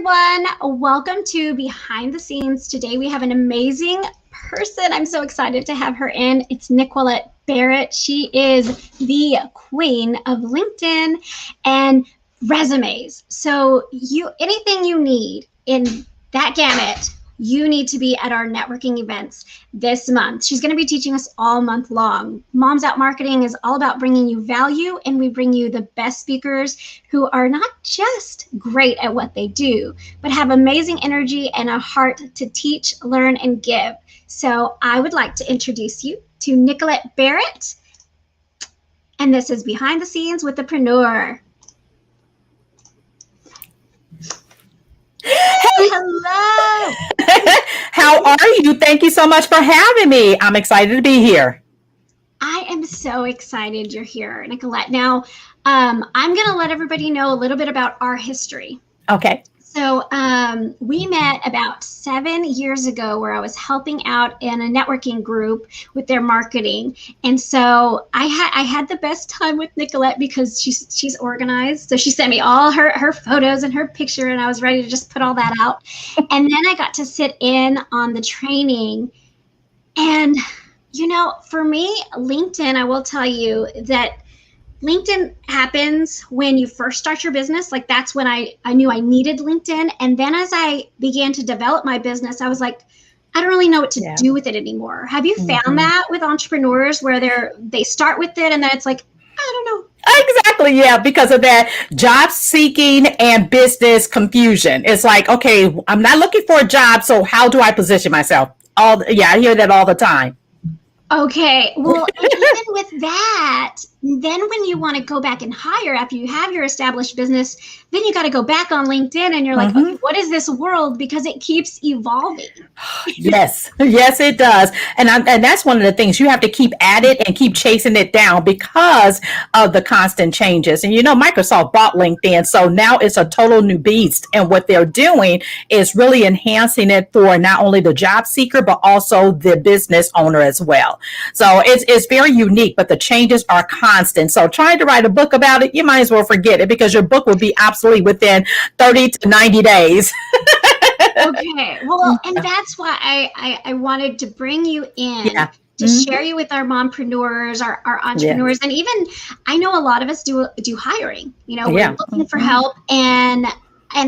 everyone. Welcome to Behind the Scenes. Today we have an amazing person. I'm so excited to have her in. It's Nickquolette Barrett. She is the queen of LinkedIn and resumes. So anything you need in that gamut, you need to be at our networking events this month. She's going to be teaching us all month long. Moms Out Marketing is all about bringing you value, and we bring you the best speakers who are not just great at what they do, but have amazing energy and a heart to teach, learn, and give. So I would like to introduce you to Nickquolette Barrett, and this is Behind the Scenes with the Preneur. Hello. How are you? Thank you so much for having me. I'm excited to be here. I am so excited you're here, Nickquolette. Now, I'm going to let everybody know a little bit about our history. Okay. So we met about 7 years ago where I was helping out in a networking group with their marketing. And so I had the best time with Nickquolette because she's organized. So she sent me all her photos and her picture, and I was ready to just put all that out. And then I got to sit in on the training. And, you know, for me, LinkedIn, I will tell you that LinkedIn happens when you first start your business. Like that's when I knew I needed LinkedIn. And then as I began to develop my business, I was like, I don't really know what to do with it anymore. Have you found that with entrepreneurs where they start with it and then it's like, I don't know. Exactly. Yeah. Because of that job seeking and business confusion. It's like, okay, I'm not looking for a job. So how do I position myself? I hear that all the time. Okay. Well, even with that, then when you want to go back and hire after you have your established business, then you got to go back on LinkedIn and you're like, okay, what is this world? Because it keeps evolving. Yes, it does. And that's one of the things you have to keep at it and keep chasing it down because of the constant changes. And, you know, Microsoft bought LinkedIn. So now it's a total new beast. And what they're doing is really enhancing it for not only the job seeker, but also the business owner as well. So it's very unique, but the changes are constant. So trying to write a book about it, you might as well forget it because your book will be obsolete within 30 to 90 days. Okay. Well, and that's why I wanted to bring you in to share you with our mompreneurs, our entrepreneurs. And even I know a lot of us do hiring, you know, we're looking for help and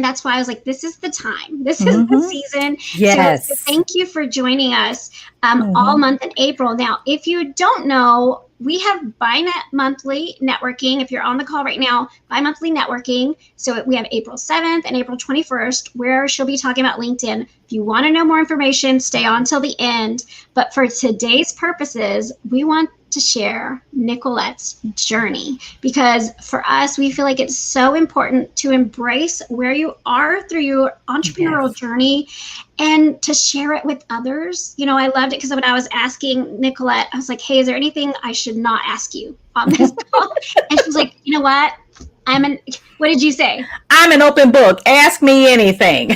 that's why I was like, this is the time. This is the season. Yes. So thank you for joining us all month in April. Now, if you don't know, we have bi-monthly networking. If you're on the call right now, bi-monthly networking. So we have April 7th and April 21st, where she'll be talking about LinkedIn. If you want to know more information, stay on till the end. But for today's purposes, we want to share Nickquolette's journey because for us, we feel like it's so important to embrace where you are through your entrepreneurial journey and to share it with others. You know, I loved it because when I was asking Nickquolette, I was like, hey, is there anything I should not ask you on this call? And she was like, you know what? What did you say? I'm an open book. Ask me anything.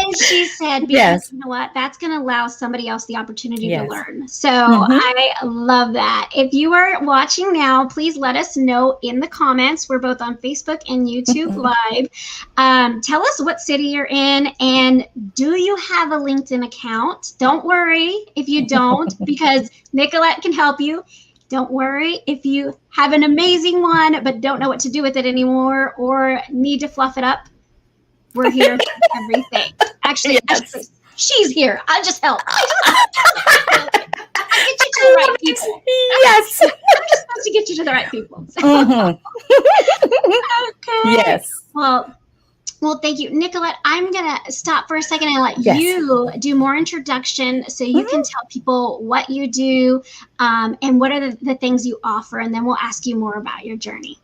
And she said, because you know what, that's going to allow somebody else the opportunity to learn. So I love that. If you are watching now, please let us know in the comments. We're both on Facebook and YouTube Live. Tell us what city you're in and do you have a LinkedIn account? Don't worry if you don't, because Nickquolette can help you. Don't worry if you have an amazing one, but don't know what to do with it anymore or need to fluff it up. We're here for everything. Actually, she's here. I'll just help. I'll get you to the right people. Yes. I'm just supposed to get you to the right people. So. Okay. Yes. Well, thank you. Nickquolette, I'm going to stop for a second and let you do more introduction so you can tell people what you do and what are the things you offer, and then we'll ask you more about your journey.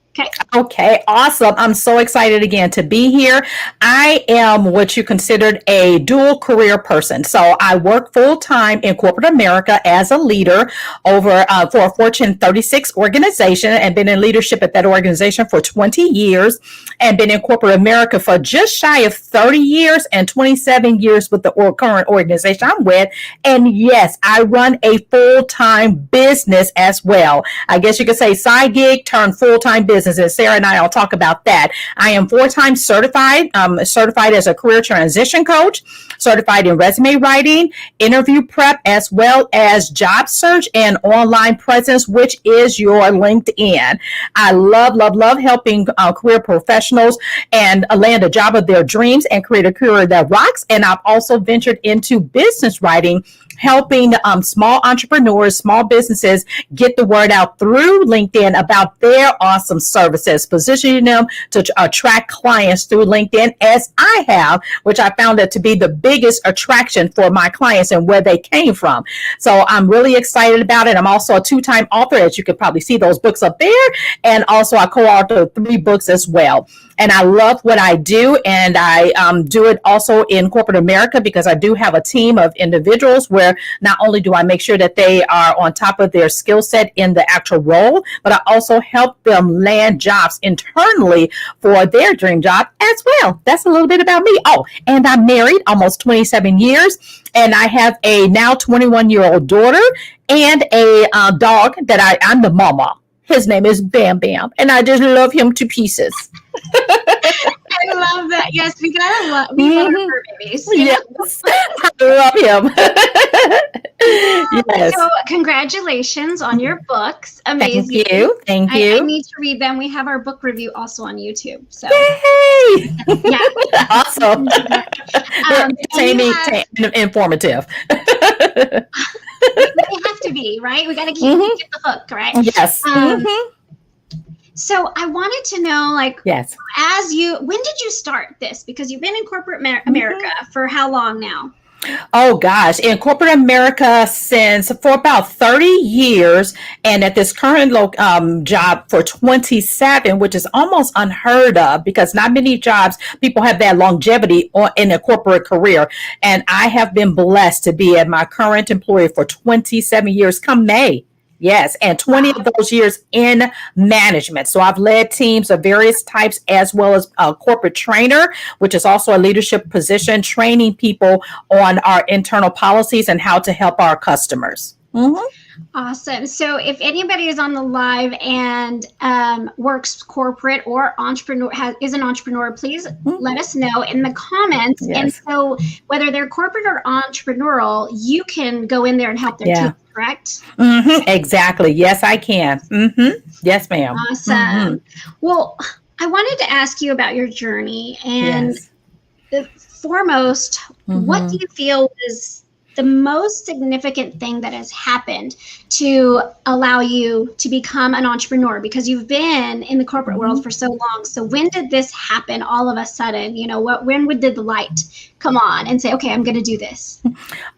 Okay, awesome. I'm so excited again to be here. I am what you considered a dual career person. So I work full time in corporate America as a leader over for a Fortune 36 organization and been in leadership at that organization for 20 years and been in corporate America for just shy of 30 years and 27 years with the current organization I'm with. And yes, I run a full-time business as well. I guess you could say side gig turned full-time business. businesses. Sarah and I will talk about that. I am 4 times certified, certified as a career transition coach, certified in resume writing, interview prep, as well as job search and online presence, which is your LinkedIn. I love helping career professionals and land a job of their dreams and create a career that rocks. And I've also ventured into business writing, helping small entrepreneurs, small businesses get the word out through LinkedIn about their awesome services, positioning them to attract clients through LinkedIn, as I have, which I found it to be the biggest attraction for my clients and where they came from. So I'm really excited about it. I'm also a 2-time author, as you can probably see those books up there. And also I co-authored 3 books as well. And I love what I do. And I do it also in corporate America, because I do have a team of individuals where not only do I make sure that they are on top of their skill set in the actual role, but I also help them land jobs internally for their dream job as well. That's a little bit about me. Oh, and I'm married almost 27 years. And I have a now 21-year-old daughter and a dog that I'm the mama. His name is Bam Bam, and I just love him to pieces. I love that. Yes, we love our fur babies. Yes, I love him. Yes. So congratulations on your books. Amazing. Thank you. I need to read them. We have our book review also on YouTube. So yay! Yeah. Awesome. Informative. They have to be, right? We got to keep the hook, right? Yes. So I wanted to know, like, yes, when did you start this? Because you've been in corporate America for how long now? Oh gosh, in corporate America for about 30 years, and at this current job for 27, which is almost unheard of, because not many jobs people have that longevity in a corporate career. And I have been blessed to be at my current employer for 27 years come May. Yes, and 20 of those years in management. So I've led teams of various types, as well as a corporate trainer, which is also a leadership position, training people on our internal policies and how to help our customers. Awesome. So if anybody is on the live and works corporate or is an entrepreneur, please let us know in the comments. Yes. And so whether they're corporate or entrepreneurial, you can go in there and help their team, correct? Exactly. Yes, I can. Yes, ma'am. Awesome. Well, I wanted to ask you about your journey, and the foremost, what do you feel is the most significant thing that has happened to allow you to become an entrepreneur? Because you've been in the corporate world for so long. So when did this happen all of a sudden? You know, when did the light come on and say, okay, I'm going to do this?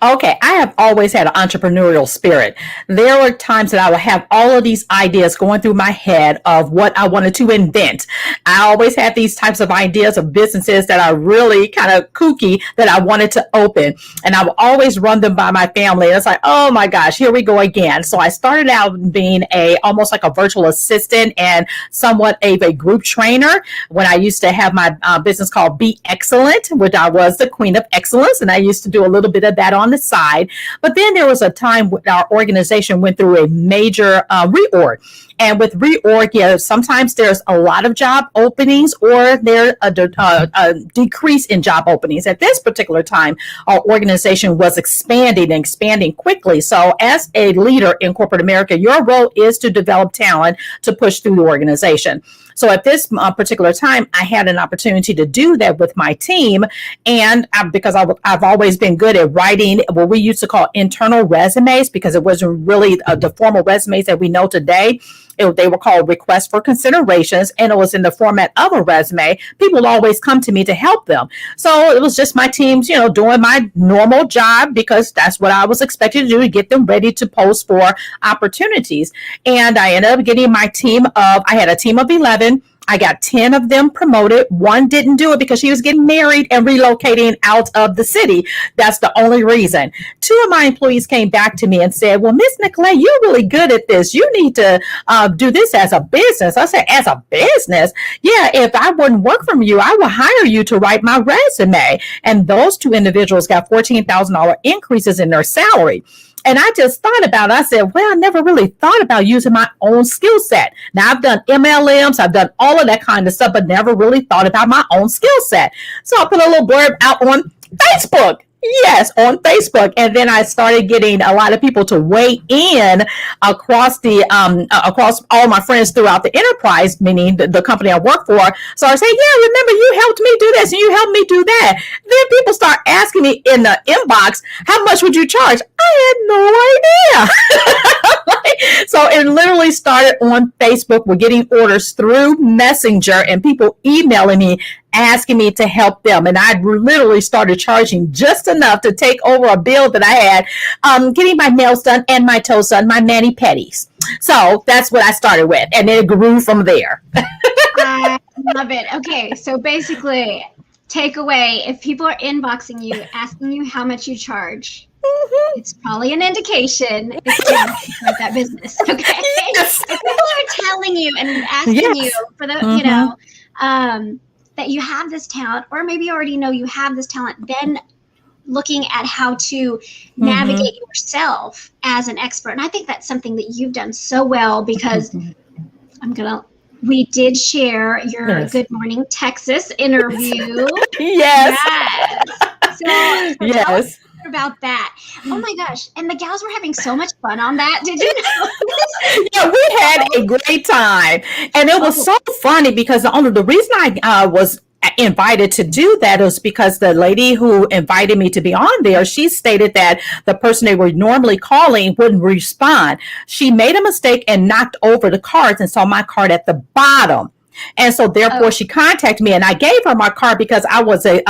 Okay, I have always had an entrepreneurial spirit. There were times that I would have all of these ideas going through my head of what I wanted to invent. I always had these types of ideas of businesses that are really kind of kooky that I wanted to open. And I would always run them by my family. And it's like, oh my gosh, here we go again. So I started out being almost like a virtual assistant and somewhat of a group trainer when I used to have my business called Be Excellent, which I was the queen of excellence. And I used to do a little bit of that on the side. But then there was a time when our organization went through a major reorg. And with reorg, sometimes there's a lot of job openings or there's a decrease in job openings. At this particular time, our organization was expanding quickly. So as a leader in corporate America, your role is to develop talent to push through the organization. So at this particular time, I had an opportunity to do that with my team. And because I've always been good at writing what we used to call internal resumes, because it wasn't really the formal resumes that we know today. They were called requests for considerations, and it was in the format of a resume. People would always come to me to help them. So it was just my teams, doing my normal job, because that's what I was expected to do, to get them ready to post for opportunities. And I ended up getting I had a team of 11. I got 10 of them promoted. One didn't do it because she was getting married and relocating out of the city. That's the only reason. 2 of my employees came back to me and said, well, Miss Nickquolette, you're really good at this. You need to do this as a business. I said, as a business? Yeah, if I wouldn't work from you, I would hire you to write my resume. And those 2 individuals got $14,000 increases in their salary. And I just thought about it. I said, well, I never really thought about using my own skill set. Now I've done MLMs, I've done all of that kind of stuff, but never really thought about my own skill set. So I put a little blurb out on Facebook. Yes, on Facebook. And then I started getting a lot of people to weigh in across across all my friends throughout the enterprise, meaning the company I work for. So I say, yeah, remember you helped me do this and you helped me do that. Then people start asking me in the inbox, how much would you charge? I had no idea. So it literally started on Facebook. We're getting orders through Messenger and people emailing me, asking me to help them. And I literally started charging just enough to take over a bill that I had, getting my nails done and my toes done, my mani-pedis. So that's what I started with. And it grew from there. I love it. Okay. So basically, takeaway, if people are inboxing you, asking you how much you charge, it's probably an indication it's time to start that business. Okay. Yes. If people are telling you and asking you for the, you know, that you have this talent, or maybe you already know you have this talent, then looking at how to navigate yourself as an expert. And I think that's something that you've done so well, because we did share your Good Morning Texas interview. Yes. So yes. Tell us about that. Oh my gosh. And the gals were having so much fun on that. Did you know? Yeah, we had a great time. And it was so funny because the reason I was invited to do that was because the lady who invited me to be on there, she stated that the person they were normally calling wouldn't respond. She made a mistake and knocked over the cards and saw my card at the bottom. And so therefore she contacted me, and I gave her my card because I was a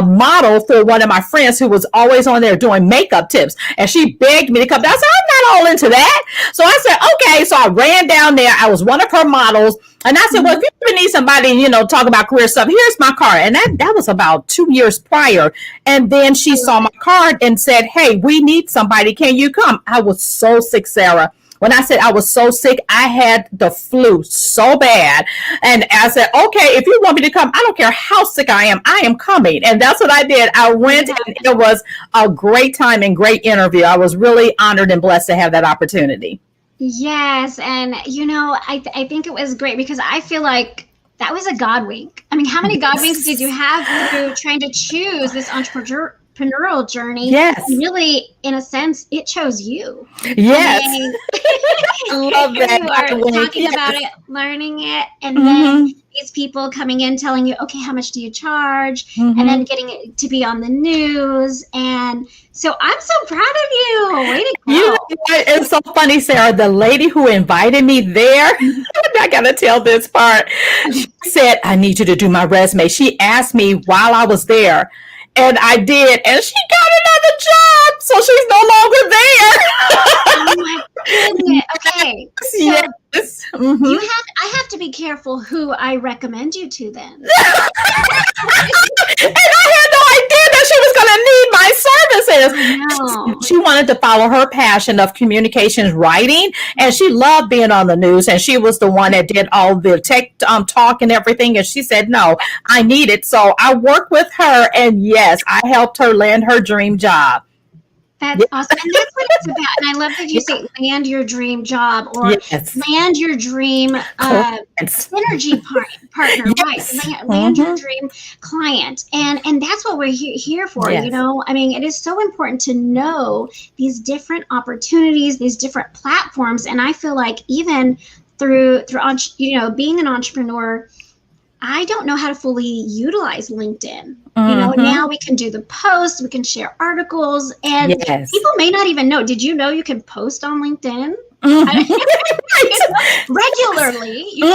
model for one of my friends who was always on there doing makeup tips. And she begged me to come down. I said, I'm not all into that. So I said, okay. So I ran down there. I was one of her models. And I said, well, if you ever need somebody, talk about career stuff, here's my card. And that was about 2 years prior. And then she saw my card and said, hey, we need somebody. Can you come? I was so sick, Sarah. When I said I was so sick, I had the flu so bad. And I said, okay, if you want me to come, I don't care how sick I am coming. And that's what I did. I went, and it was a great time and great interview. I was really honored and blessed to have that opportunity. Yes. And, I think it was great because I feel like that was a God wink. I mean, how many God winks did you have through trying to choose this entrepreneurial journey? Yes. And really, in a sense, it chose you. Yes. I love that. You are talking about it, learning it, and then these people coming in telling you, okay, how much do you charge? And then getting it to be on the news. And so I'm so proud of you. Way to go. It's so funny, Sarah. The lady who invited me there, I got to tell this part. She said, I need you to do my resume. She asked me while I was there. And I did, and she got another job, so she's no longer there. Oh my goodness! Okay, so yes. I have to be careful who I recommend you to then. And I had no idea that she was going to need my services. She wanted to follow her passion of communications writing, and she loved being on the news. And she was the one that did all the tech talk and everything. And she said, no, I need it. So I worked with her, and yes, I helped her land her dream job. That's awesome. And that's what it's about. And I love that you say land your dream job or land your dream synergy partner. Right. Land your dream client. And that's what we're here for. Yes. I mean, it is so important to know these different opportunities, these different platforms. And I feel like even through being an entrepreneur, I don't know how to fully utilize LinkedIn. Now we can do the posts, we can share articles, and people may not even know. Did you know you can post on LinkedIn? Regularly. You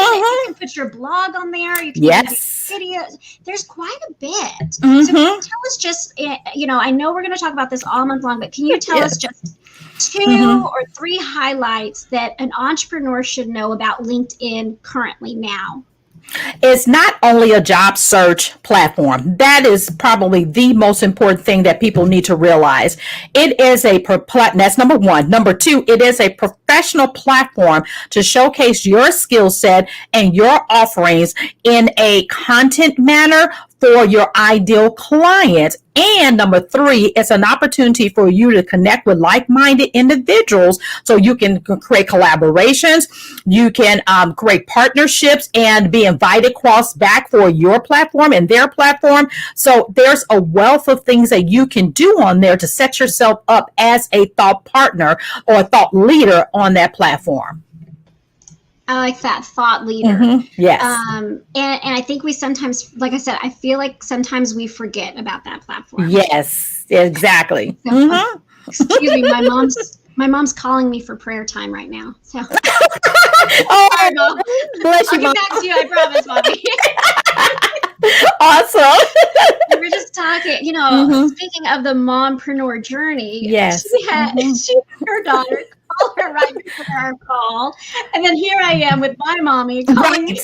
can put your blog on there. You can do videos. There's quite a bit. So can you tell us just, I know we're going to talk about this all month long, but can you tell us just 2 or 3 highlights that an entrepreneur should know about LinkedIn currently now? It's not only a job search platform. That is probably the most important thing that people need to realize. It is that's number 1. Number 2, it is a professional platform to showcase your skill set and your offerings in a content manner for your ideal client. And number three, it's an opportunity for you to connect with like-minded individuals so you can create collaborations, you can create partnerships and be invited cross back for your platform and their platform. So there's a wealth of things that you can do on there to set yourself up as a thought partner or a thought leader on that platform. I like that, thought leader. Yes. And I think we sometimes, like I said, I feel like sometimes we forget about that platform. Yes, exactly. So, excuse me, my mom's calling me for prayer time right now. So oh, sorry, Mom. Bless you, I'll Mom. get back to you, I promise, Mommy. Awesome. We were just talking, speaking of the mompreneur journey. Yes. Her daughter called her right before our call. And then here I am with my mommy calling me.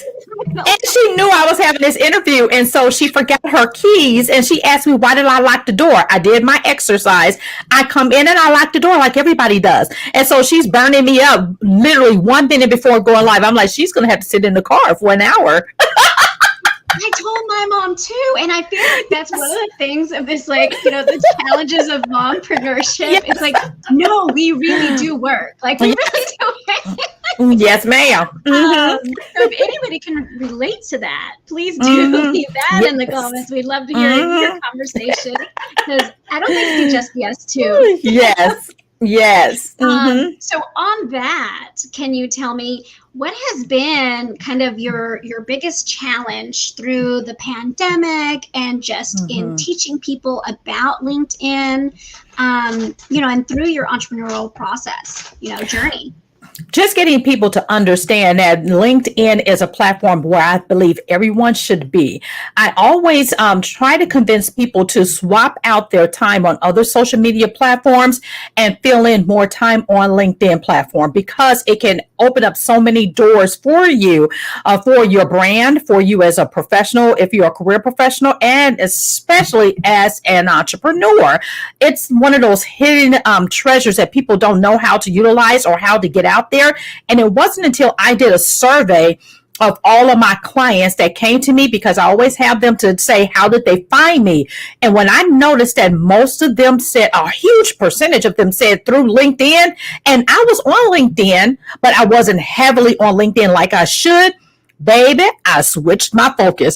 And she knew I was having this interview. And so she forgot her keys. And she asked me, why did I lock the door? I did my exercise. I come in and I lock the door like everybody does. And so she's burning me up literally 1 minute before going live. I'm like, she's going to have to sit in the car for an hour. I told my mom too, and I feel like that's one of the things of this, the challenges of mompreneurship. Yes. It's like, no, we really do work. Like, we really do work. Yes, ma'am. So if anybody can relate to that, please do leave that in the comments. We'd love to hear your conversation, because I don't think it can just be us two. Yes. Yes. So on that, can you tell me what has been kind of your biggest challenge through the pandemic and just in teaching people about LinkedIn, and through your entrepreneurial process, journey? Just getting people to understand that LinkedIn is a platform where I believe everyone should be. I always try to convince people to swap out their time on other social media platforms and fill in more time on LinkedIn platform, because it can open up so many doors for you, for your brand, for you as a professional, if you're a career professional, and especially as an entrepreneur. It's one of those hidden treasures that people don't know how to utilize or how to get out there. And it wasn't until I did a survey of all of my clients that came to me, because I always have them to say, how did they find me? And when I noticed that most of them said, a huge percentage of them said through LinkedIn, and I was on LinkedIn, but I wasn't heavily on LinkedIn like I should. Baby, I switched my focus.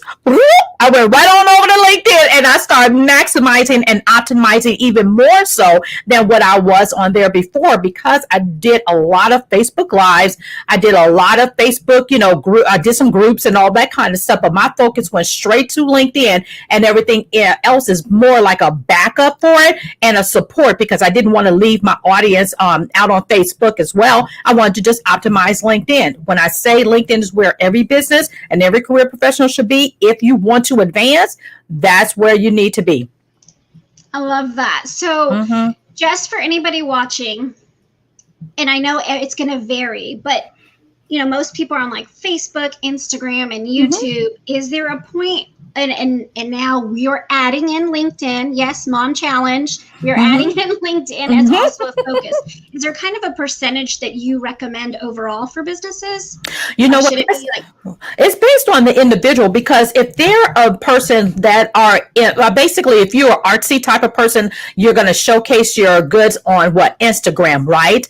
I went right on over to LinkedIn and I started maximizing and optimizing even more so than what I was on there before, because I did a lot of Facebook Lives. I did a lot of Facebook, I did some groups and all that kind of stuff, but my focus went straight to LinkedIn, and everything else is more like a backup for it and a support, because I didn't want to leave my audience out on Facebook as well. I wanted to just optimize LinkedIn. When I say LinkedIn is where every business and every career professional should be, if you want to advance, that's where you need to be. I love that. So just for anybody watching, and I know it's going to vary, but most people are on like Facebook, Instagram, and YouTube. Is there a point, and now we are adding in LinkedIn? Yes, Mom Challenge. We are adding in LinkedIn as also a focus. Is there kind of a percentage that you recommend overall for businesses? You know what? It's based on the individual, because if they're a person that are basically, if you're an artsy type of person, you're going to showcase your goods on Instagram, right?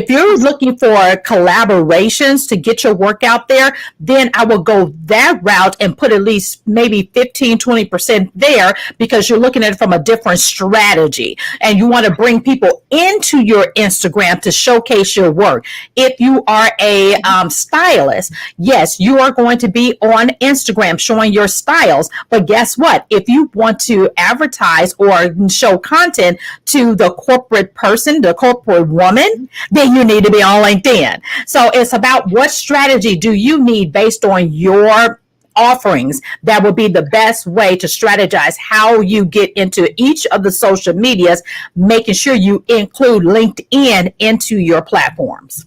If you're looking for collaborations to get your work out there, then I will go that route and put at least maybe 15-20% there, because you're looking at it from a different strategy. And you want to bring people into your Instagram to showcase your work. If you are a stylist, yes, you are going to be on Instagram showing your styles. But guess what? If you want to advertise or show content to the corporate person, the corporate woman, then you need to be on LinkedIn. So it's about what strategy do you need based on your offerings. That would be the best way to strategize how you get into each of the social medias, making sure you include LinkedIn into your platforms.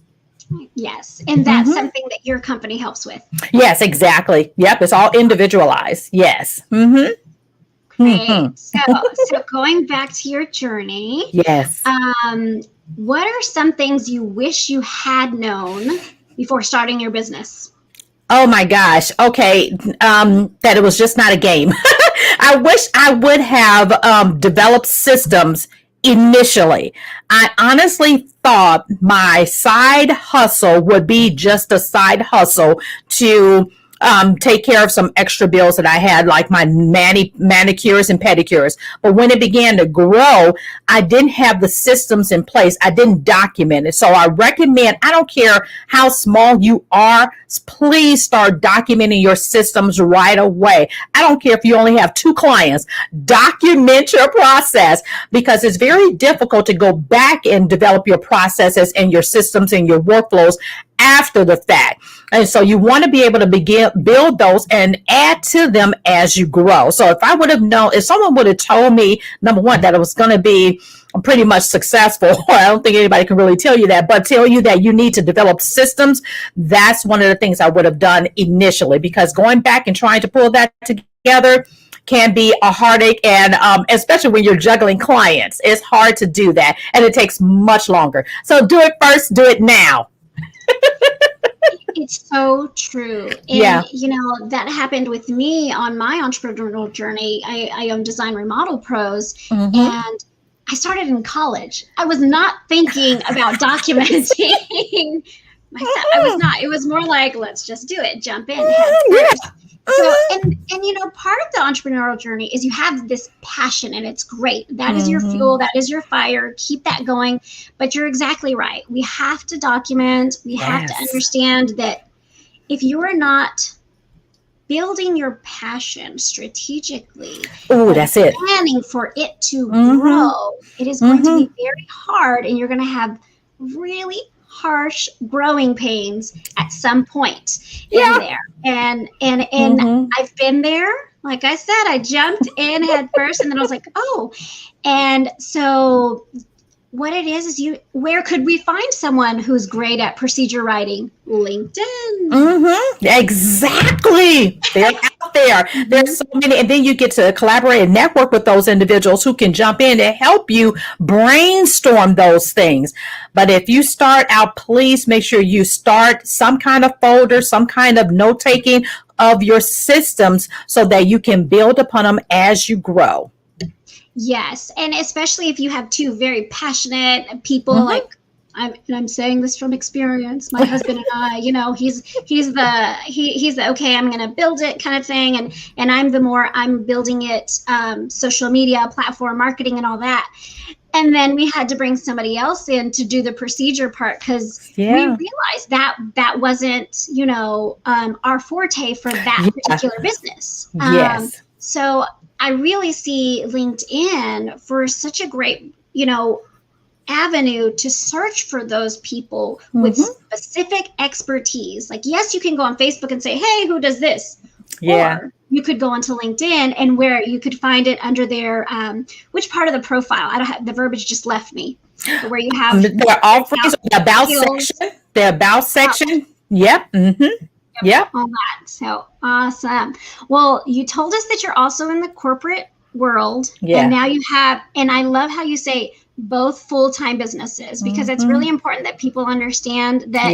Yes. And that's something that your company helps with. Yes, exactly. Yep. It's all individualized. Yes. Great. So going back to your journey. Yes. What are some things you wish you had known before starting your business? Oh my gosh. Okay. That it was just not a game. I wish I would have developed systems initially. I honestly thought my side hustle would be just a side hustle to take care of some extra bills that I had, like my manicures and pedicures. But when it began to grow, I didn't have the systems in place. I didn't document it. So I recommend, I don't care how small you are, please start documenting your systems right away. I don't care if you only have 2 clients, document your process, because it's very difficult to go back and develop your processes and your systems and your workflows after the fact. And so you want to be able to build those and add to them as you grow. So if I would have known, if someone would have told me, number one, that it was going to be pretty much successful, I don't think anybody can really tell you that, but tell you that you need to develop systems, that's one of the things I would have done initially, because going back and trying to pull that together can be a heartache, and especially when you're juggling clients, it's hard to do that, and it takes much longer. So do it first, do it now. It's so true. And, Yeah. you know, that happened with me on my entrepreneurial journey. I own Design Remodel Pros, Mm-hmm. and I started in college. I was not thinking about documenting myself. I was not. It was more like, let's just do it, jump in, head first. So, and you know, part of the entrepreneurial journey is you have this passion, and it's great. That is your fuel. That is your fire. Keep that going. But you're exactly right. We have to document. We have to understand that if you are not building your passion strategically, That's it. planning for it to grow, it is going to be very hard, and you're going to have really harsh growing pains at some point in there. And I've been there. Like I said, I jumped in head first, and then I was like, oh. And so what it is where could we find someone who's great at procedure writing? LinkedIn. Exactly. They're out there. There's so many. And then you get to collaborate and network with those individuals who can jump in and help you brainstorm those things. But if you start out, please make sure you start some kind of folder, some kind of note taking of your systems so that you can build upon them as you grow. Yes, and especially if you have 2 very passionate people, like I'm saying this from experience. My husband and I, you know, he's the okay, I'm going to build it kind of thing, and I'm building it, social media, platform marketing, and all that. And then we had to bring somebody else in to do the procedure part, because we realized that wasn't, you know, our forte for that particular business. So I really see LinkedIn for such a great, you know, avenue to search for those people with specific expertise. Like, yes, you can go on Facebook and say, hey, who does this? Or you could go onto LinkedIn, and where you could find it under their, which part of the profile? I don't have, the verbiage just left me. But where you have the offerings, the about section, the about section. Yep. Yep. All that. So awesome. Well, you told us that you're also in the corporate world. And now you have, and I love how you say both full-time businesses, because it's really important that people understand that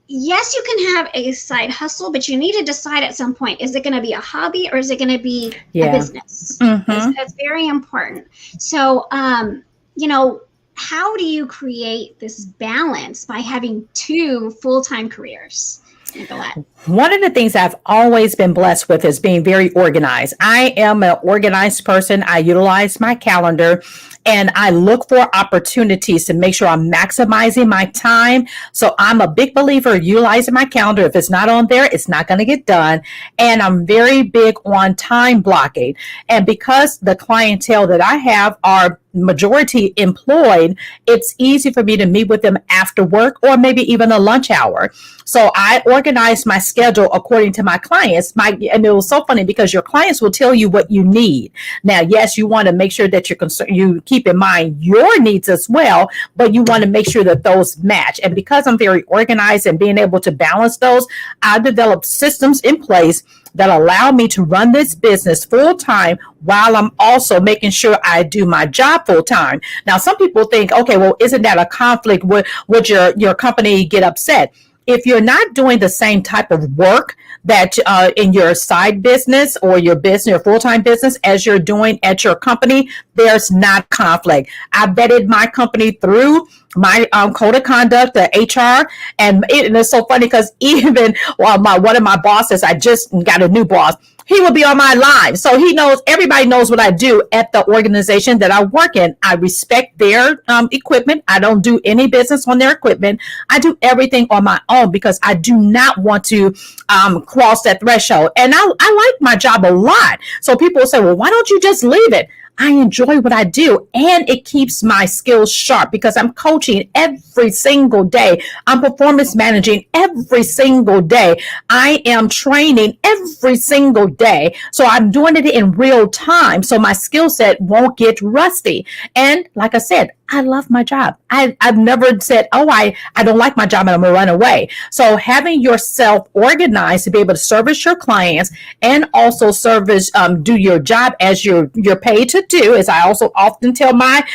yes, you can have a side hustle, but you need to decide at some point, is it going to be a hobby or is it going to be a business? That's very important. So, you know, how do you create this balance by having 2 full-time careers? Nickquolette. One of the things I've always been blessed with is being very organized. I am an organized person. I utilize my calendar, and I look for opportunities to make sure I'm maximizing my time. So I'm a big believer in utilizing my calendar. If it's not on there, it's not going to get done. And I'm very big on time blocking. And because the clientele that I have are majority employed, it's easy for me to meet with them after work or maybe even a lunch hour. So I organize my schedule according to my clients. And it was so funny because your clients will tell you what you need. Now, yes, you want to make sure that you keep in mind your needs as well, but you want to make sure that those match. And because I'm very organized and being able to balance those, I developed systems in place that allow me to run this business full time while I'm also making sure I do my job full time. Now, some people think, okay, well, isn't that a conflict? Would your company get upset? if you're not doing the same type of work that in your side business or your business, your full-time business, as you're doing at your company, there's not conflict. I vetted my company through my code of conduct, the HR, and it's so funny because even while one of my bosses, I just got a new boss, he will be on my live. So he knows, everybody knows what I do at the organization that I work in. I respect their equipment. I don't do any business on their equipment. I do everything on my own because I do not want to cross that threshold. And I like my job a lot. So people will say, well, why don't you just leave it? I enjoy what I do, and it keeps my skills sharp because I'm coaching every single day. I'm performance managing every single day. I am training every single day. So I'm doing it in real time. So my skill set won't get rusty. And like I said, I love my job. I've never said, oh, I don't like my job and I'm going to run away. So having yourself organized to be able to service your clients and also do your job as you're paid to do, as I also often tell my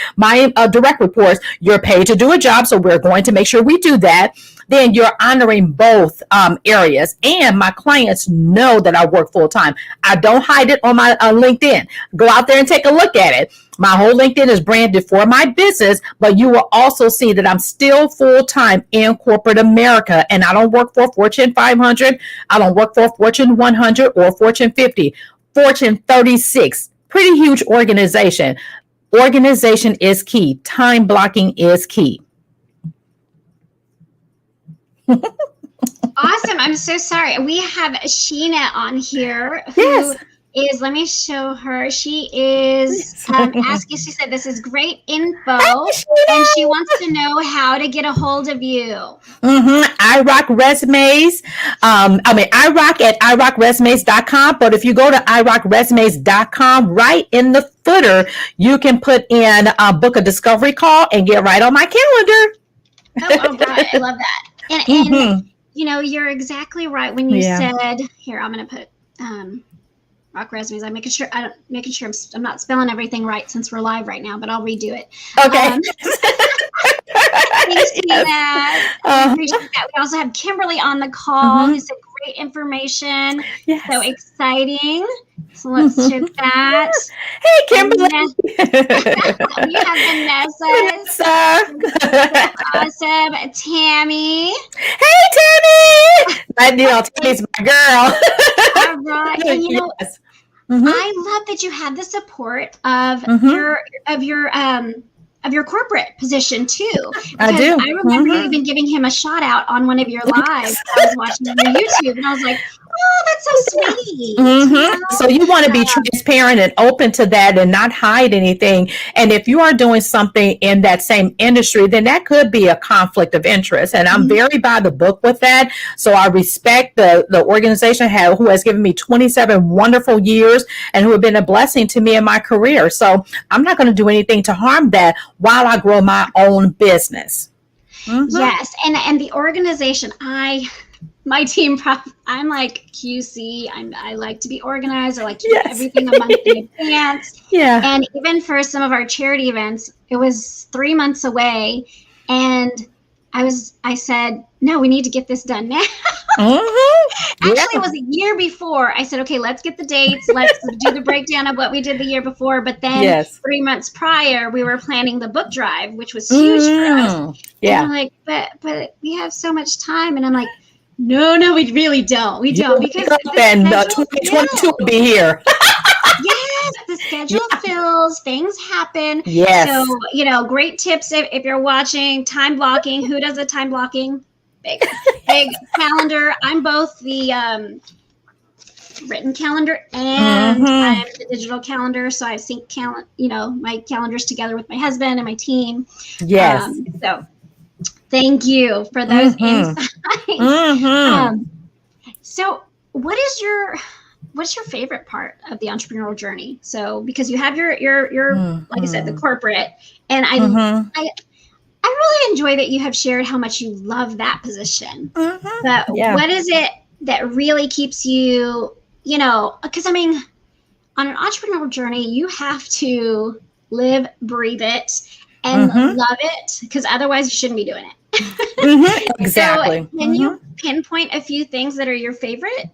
direct reports, you're paid to do a job. So we're going to make sure we do that. Then you're honoring both areas. And my clients know that I work full time. I don't hide it on my LinkedIn. Go out there and take a look at it. My whole LinkedIn is branded for my business, but you will also see that I'm still full time in corporate America. And I don't work for Fortune 500. I don't work for Fortune 100 or Fortune 50, Fortune 36. Pretty huge organization. Organization is key. Time blocking is key. Awesome. I'm so sorry. We have Sheena on here who is, let me show her. She is asking, she said, this is great info. And she wants to know how to get a hold of you. I rock resumes. I rock at irockresumes.com. But if you go to irockresumes.com, right in the footer, you can put in book a discovery call and get right on my calendar. Oh God, I love that. And you know, you're exactly right when you said, here, I'm going to put rock resumes. I'm making sure I'm not spelling everything right since we're live right now, but I'll redo it. Okay. Thanks, Tina. I appreciate that. We also have Kimberly on the call who said great information. Yes. So exciting. So let's check that. Hey, Kimberly. We have Vanessa. Awesome. Tammy. Hey, Tammy. Tammy's my girl. All right. And you know, I love that you have the support of your corporate position too. I do. I remember you even giving him a shout out on one of your lives. I was watching on your YouTube and I was like, oh, that's so sweet. You know? So you want to be transparent and open to that and not hide anything. And if you are doing something in that same industry, then that could be a conflict of interest. And I'm very by the book with that. So I respect the organization who has given me 27 wonderful years and who have been a blessing to me in my career. So I'm not going to do anything to harm that while I grow my own business. Yes. And the organization, my team, I'm like QC. I like to be organized. I like to do everything a month in advance. Yeah. And even for some of our charity events, it was 3 months away. And I said, no, we need to get this done now. Actually, it was a year before. I said, okay, let's get the dates. Let's do the breakdown of what we did the year before. But then 3 months prior, we were planning the book drive, which was huge for us. Yeah. And I'm like, but we have so much time. And I'm like, no, we really don't. We don't, because 2022 will be here. Yes, the schedule fills, things happen. Yes. So, great tips if you're watching. Time blocking. Who does the time blocking? Big calendar. I'm both the written calendar and I'm the digital calendar. So I sync my calendars together with my husband and my team. Yes. So thank you for those insights. So what's your favorite part of the entrepreneurial journey? So, because you have your like I said, the corporate, and I really enjoy that you have shared how much you love that position. But what is it that really keeps you, because I mean, on an entrepreneurial journey, you have to live, breathe it, and love it, because otherwise you shouldn't be doing it. Exactly. So can you pinpoint a few things that are your favorite?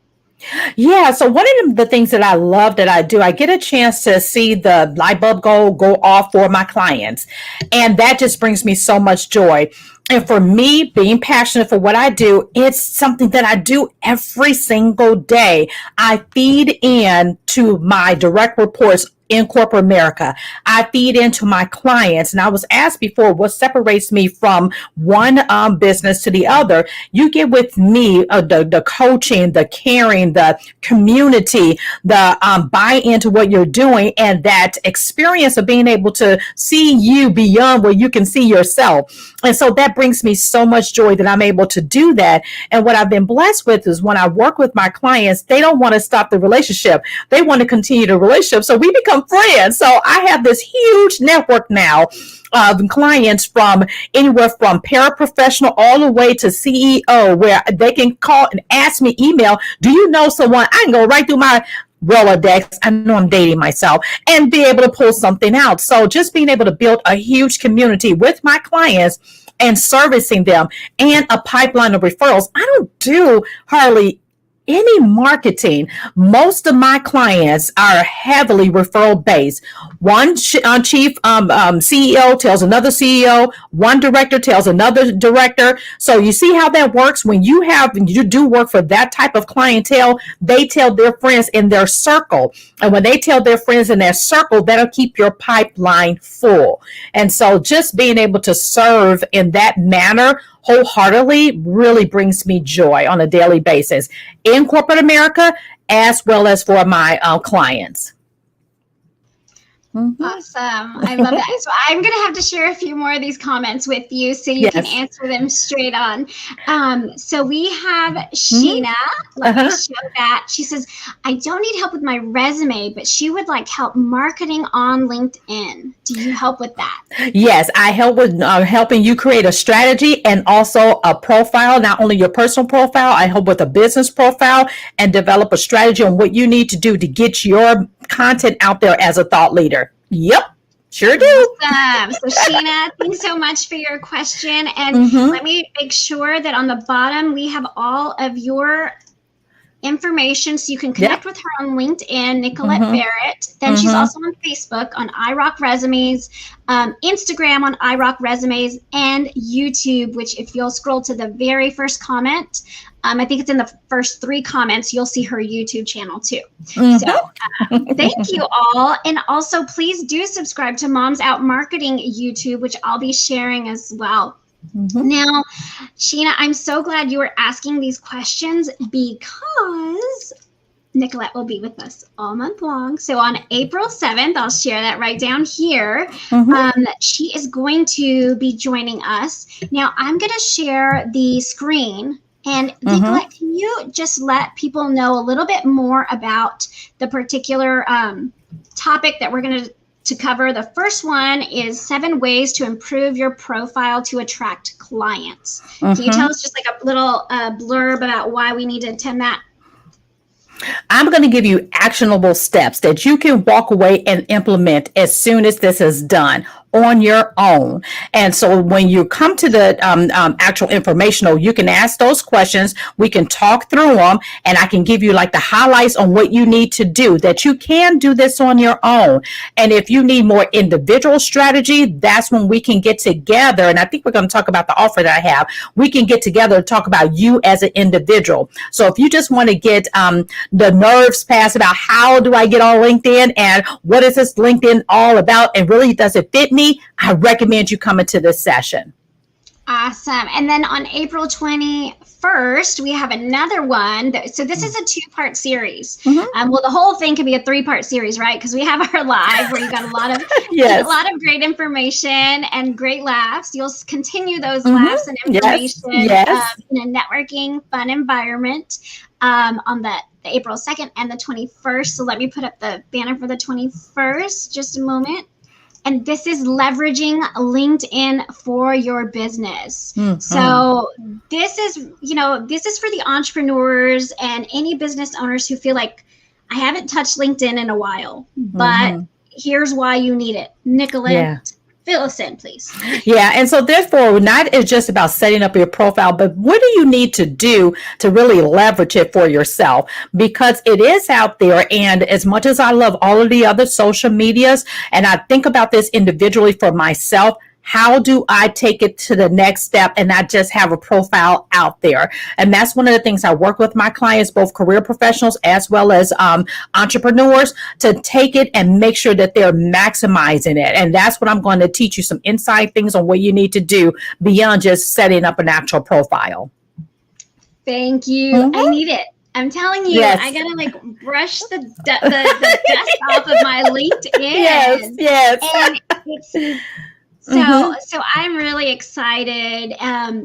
Yeah. So one of the things that I love that I do, I get a chance to see the light bulb go off for my clients. And that just brings me so much joy. And for me, being passionate for what I do, it's something that I do every single day. I feed in to my direct reports in corporate America. I feed into my clients. And I was asked before, what separates me from one business to the other? You get with me, the coaching, the caring, the community, the buy into what you're doing, and that experience of being able to see you beyond where you can see yourself. And so that brings me so much joy that I'm able to do that. And what I've been blessed with is when I work with my clients, they don't want to stop the relationship. They want to continue the relationship. So we become friends. So I have this huge network now of clients from anywhere from paraprofessional all the way to CEO, where they can call and ask me, email, do you know someone? I can go right through my Rolodex. I know I'm dating myself, and be able to pull something out. So just being able to build a huge community with my clients and servicing them, and a pipeline of referrals. I don't do hardly any marketing. Most of my clients are heavily referral based. One chief CEO tells another CEO, one director tells another director. So you see how that works. When you do work for that type of clientele, they tell their friends in their circle. And when they tell their friends in their circle, that'll keep your pipeline full. And so just being able to serve in that manner wholeheartedly really brings me joy on a daily basis in corporate America, as well as for my clients. Awesome. I love that. So I'm going to have to share a few more of these comments with you so you can answer them straight on. So we have Sheena. Let me show that. She says, I don't need help with my resume, but she would like help marketing on LinkedIn. Do you help with that? Yes, I help with helping you create a strategy and also a profile, not only your personal profile, I help with a business profile and develop a strategy on what you need to do to get your content out there as a thought leader. Yep, sure do. Awesome. So Sheena, thanks so much for your question. And let me make sure that on the bottom we have all of your information so you can connect with her on LinkedIn, Nickquolette Barrett. Then she's also on Facebook on iRock Resumes, Instagram on iRock Resumes, and YouTube, which if you'll scroll to the very first comment, I think it's in the first 3 comments, you'll see her YouTube channel too. So thank you all. And also please do subscribe to Moms Out Marketing YouTube, which I'll be sharing as well. Now, Sheena, I'm so glad you were asking these questions because Nickquolette will be with us all month long. So on April 7th, I'll share that right down here. She is going to be joining us. Now, I'm going to share the screen. And Nickquolette, can you just let people know a little bit more about the particular topic that we're going to cover? The first one is 7 ways to improve your profile to attract clients. Can you tell us just like a little blurb about why we need to attend that? I'm going to give you actionable steps that you can walk away and implement as soon as this is done on your own. And so when you come to the actual informational, you can ask those questions. We can talk through them, and I can give you like the highlights on what you need to do, that you can do this on your own. And if you need more individual strategy, that's when we can get together. And I think we're going to talk about the offer that I have. We can get together and talk about you as an individual. So if you just want to get the nerves passed about how do I get on LinkedIn and what is this LinkedIn all about, and really does it fit me, I recommend you coming to this session. Awesome. And then on April 21st, we have another one. So this is a 2-part series. Well, the whole thing could be a 3-part series, right? Because we have our live where you got a lot of a lot of great information and great laughs. You'll continue those laughs and information in a networking, fun environment on the April 2nd and the 21st. So let me put up the banner for the 21st. Just a moment. And this is leveraging LinkedIn for your business. So this is, this is for the entrepreneurs and any business owners who feel like, I haven't touched LinkedIn in a while, but here's why you need it. Nickquolette, fill us in, please. Yeah. And so therefore, not is just about setting up your profile, but what do you need to do to really leverage it for yourself? Because it is out there. And as much as I love all of the other social medias, and I think about this individually for myself, how do I take it to the next step and not just have a profile out there? And that's one of the things I work with my clients, both career professionals as well as entrepreneurs, to take it and make sure that they're maximizing it. And that's what I'm going to teach you, some inside things on what you need to do beyond just setting up an actual profile. Thank you. I need it. I'm telling you, I gotta like brush the dust off of my LinkedIn. Yes. And it's so I'm really excited.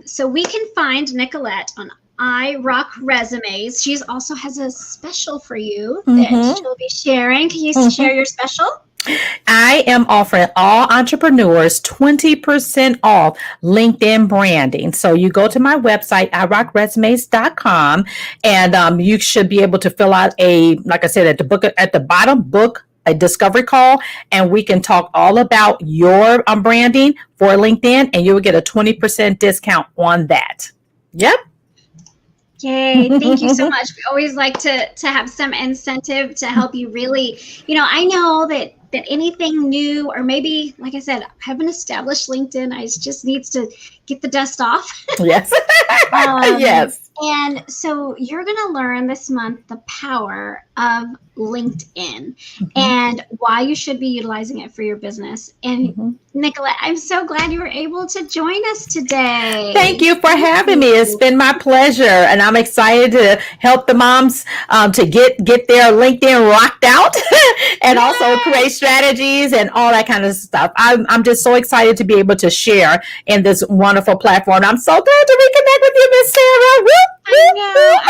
So we can find Nickquolette on I Rock Resumes. She also has a special for you that she'll be sharing. Can you share your special? I am offering all entrepreneurs 20% off LinkedIn branding. So you go to my website, irockresumes.com, and you should be able to fill out like I said, at the bottom, book a discovery call, and we can talk all about your branding for LinkedIn, and you will get a 20% discount on that. Yep. Yay. Thank you so much. We always like to have some incentive to help you really, I know that anything new, or maybe, like I said, I haven't established LinkedIn. I just needs to get the dust off. Yes. Yes. And so you're going to learn this month the power of LinkedIn and why you should be utilizing it for your business. And Nickquolette, I'm so glad you were able to join us today. Thank you for having me. It's been my pleasure. And I'm excited to help the moms to get their LinkedIn rocked out and also create strategies and all that kind of stuff. I'm just so excited to be able to share in this wonderful platform. I'm so glad to reconnect with you, Miss Sarah. I know. I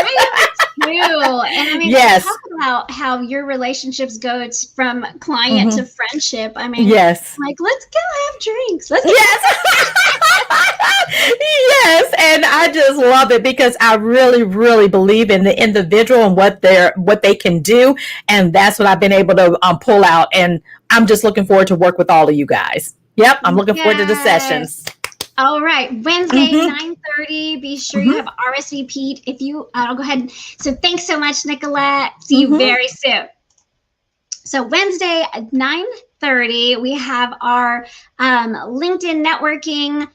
am too. And I mean, yes. Talk about how your relationships go from client to friendship. I mean, yes. Like, let's go have drinks. Yes. Yes. And I just love it because I really, really believe in the individual and what they can do. And that's what I've been able to pull out. And I'm just looking forward to work with all of you guys. Yep. I'm looking forward to the sessions. All right, Wednesday, 9:30. Be sure you have RSVP'd. I'll go ahead. So thanks so much, Nickquolette. See you very soon. So Wednesday at 9:30, we have our LinkedIn networking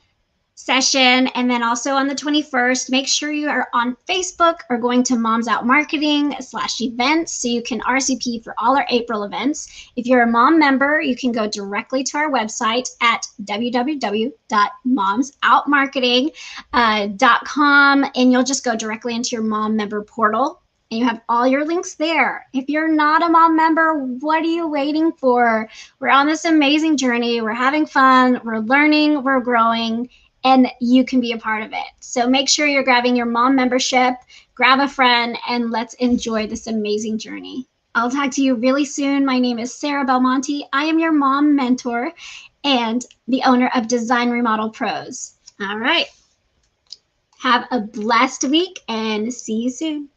session. And then also on the 21st, make sure you are on Facebook or going to Moms Out Marketing /events so you can RSVP for all our April events. If you're a mom member, you can go directly to our website at www.momsoutmarketing.com, and you'll just go directly into your mom member portal. And you have all your links there. If you're not a mom member, what are you waiting for? We're on this amazing journey. We're having fun. We're learning. We're growing. And you can be a part of it. So make sure you're grabbing your mom membership, grab a friend, and let's enjoy this amazing journey. I'll talk to you really soon. My name is Sarah Belmonte. I am your mom mentor and the owner of Design Remodel Pros. All right. Have a blessed week and see you soon.